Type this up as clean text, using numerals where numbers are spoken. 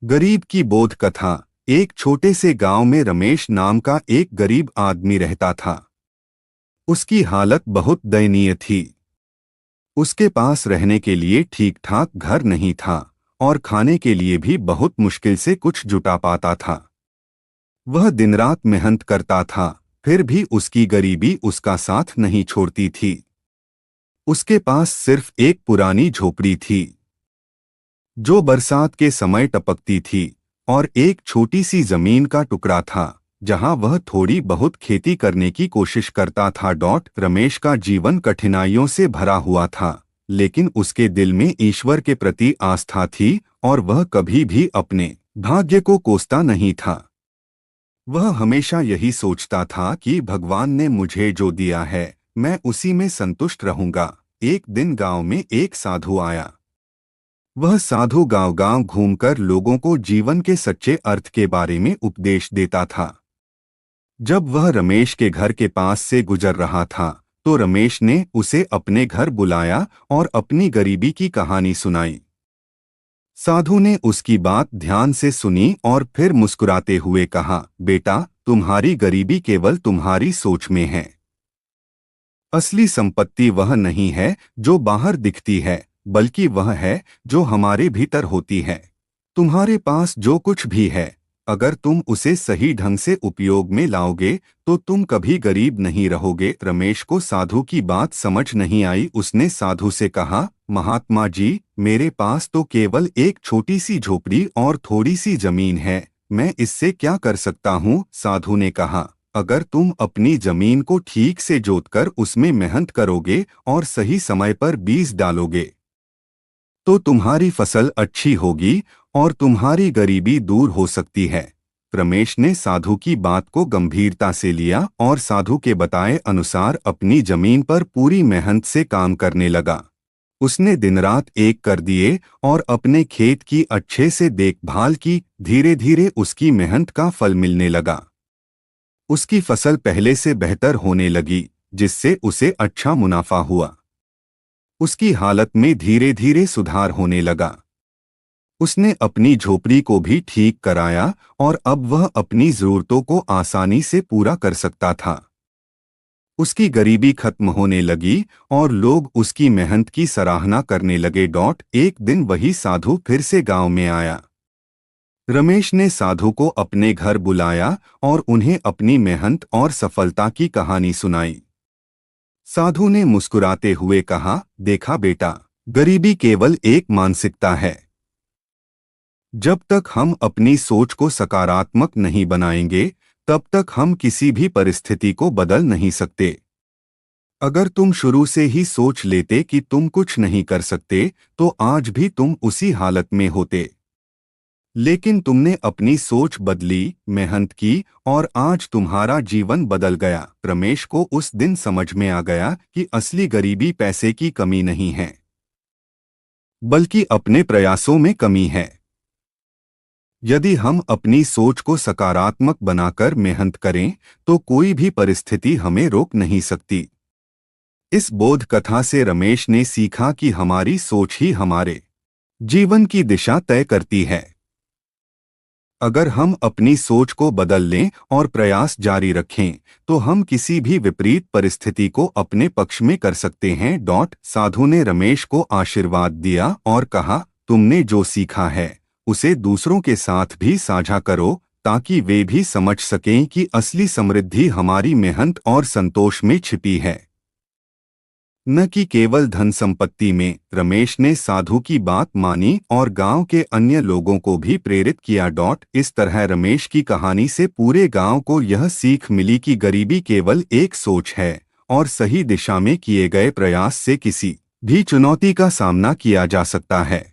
गरीब की बोध कथा। एक छोटे से गांव में रमेश नाम का एक गरीब आदमी रहता था। उसकी हालत बहुत दयनीय थी। उसके पास रहने के लिए ठीक ठाक घर नहीं था और खाने के लिए भी बहुत मुश्किल से कुछ जुटा पाता था। वह दिन रात मेहनत करता था, फिर भी उसकी गरीबी उसका साथ नहीं छोड़ती थी। उसके पास सिर्फ एक पुरानी झोपड़ी थी जो बरसात के समय टपकती थी और एक छोटी सी जमीन का टुकड़ा था जहां वह थोड़ी बहुत खेती करने की कोशिश करता था। रमेश का जीवन कठिनाइयों से भरा हुआ था, लेकिन उसके दिल में ईश्वर के प्रति आस्था थी और वह कभी भी अपने भाग्य को कोसता नहीं था। वह हमेशा यही सोचता था कि भगवान ने मुझे जो दिया है मैं उसी में संतुष्ट रहूंगा। एक दिन गांव में एक साधु आया। वह साधु गांव-गांव घूमकर लोगों को जीवन के सच्चे अर्थ के बारे में उपदेश देता था। जब वह रमेश के घर के पास से गुजर रहा था तो रमेश ने उसे अपने घर बुलाया और अपनी गरीबी की कहानी सुनाई। साधु ने उसकी बात ध्यान से सुनी और फिर मुस्कुराते हुए कहा, बेटा, तुम्हारी गरीबी केवल तुम्हारी सोच में है। असली संपत्ति वह नहीं है जो बाहर दिखती है, बल्कि वह है जो हमारे भीतर होती है। तुम्हारे पास जो कुछ भी है, अगर तुम उसे सही ढंग से उपयोग में लाओगे तो तुम कभी गरीब नहीं रहोगे। रमेश को साधु की बात समझ नहीं आई। उसने साधु से कहा, महात्मा जी, मेरे पास तो केवल एक छोटी सी झोपड़ी और थोड़ी सी जमीन है, मैं इससे क्या कर सकता हूँ? साधु ने कहा, अगर तुम अपनी जमीन को ठीक से जोतकर उसमें मेहनत करोगे और सही समय पर बीज डालोगे तो तुम्हारी फसल अच्छी होगी और तुम्हारी गरीबी दूर हो सकती है। रमेश ने साधु की बात को गंभीरता से लिया और साधु के बताए अनुसार अपनी जमीन पर पूरी मेहनत से काम करने लगा। उसने दिन रात एक कर दिए और अपने खेत की अच्छे से देखभाल की। धीरे धीरे उसकी मेहनत का फल मिलने लगा। उसकी फसल पहले से बेहतर होने लगी, जिससे उसे अच्छा मुनाफा हुआ। उसकी हालत में धीरे धीरे सुधार होने लगा। उसने अपनी झोपड़ी को भी ठीक कराया और अब वह अपनी जरूरतों को आसानी से पूरा कर सकता था। उसकी गरीबी खत्म होने लगी और लोग उसकी मेहनत की सराहना करने लगे। एक दिन वही साधु फिर से गांव में आया। रमेश ने साधु को अपने घर बुलाया और उन्हें अपनी मेहनत और सफलता की कहानी सुनाई। साधु ने मुस्कुराते हुए कहा, देखा बेटा, गरीबी केवल एक मानसिकता है। जब तक हम अपनी सोच को सकारात्मक नहीं बनाएंगे तब तक हम किसी भी परिस्थिति को बदल नहीं सकते। अगर तुम शुरू से ही सोच लेते कि तुम कुछ नहीं कर सकते तो आज भी तुम उसी हालत में होते। लेकिन तुमने अपनी सोच बदली, मेहनत की और आज तुम्हारा जीवन बदल गया। रमेश को उस दिन समझ में आ गया कि असली गरीबी पैसे की कमी नहीं है, बल्कि अपने प्रयासों में कमी है। यदि हम अपनी सोच को सकारात्मक बनाकर मेहनत करें तो कोई भी परिस्थिति हमें रोक नहीं सकती। इस बोध कथा से रमेश ने सीखा कि हमारी सोच ही हमारे जीवन की दिशा तय करती है। अगर हम अपनी सोच को बदल लें और प्रयास जारी रखें तो हम किसी भी विपरीत परिस्थिति को अपने पक्ष में कर सकते हैं। साधु ने रमेश को आशीर्वाद दिया और कहा, तुमने जो सीखा है उसे दूसरों के साथ भी साझा करो ताकि वे भी समझ सकें कि असली समृद्धि हमारी मेहनत और संतोष में छिपी है, न कि केवल धन संपत्ति में। रमेश ने साधु की बात मानी और गांव के अन्य लोगों को भी प्रेरित किया। इस तरह रमेश की कहानी से पूरे गांव को यह सीख मिली कि गरीबी केवल एक सोच है और सही दिशा में किए गए प्रयास से किसी भी चुनौती का सामना किया जा सकता है।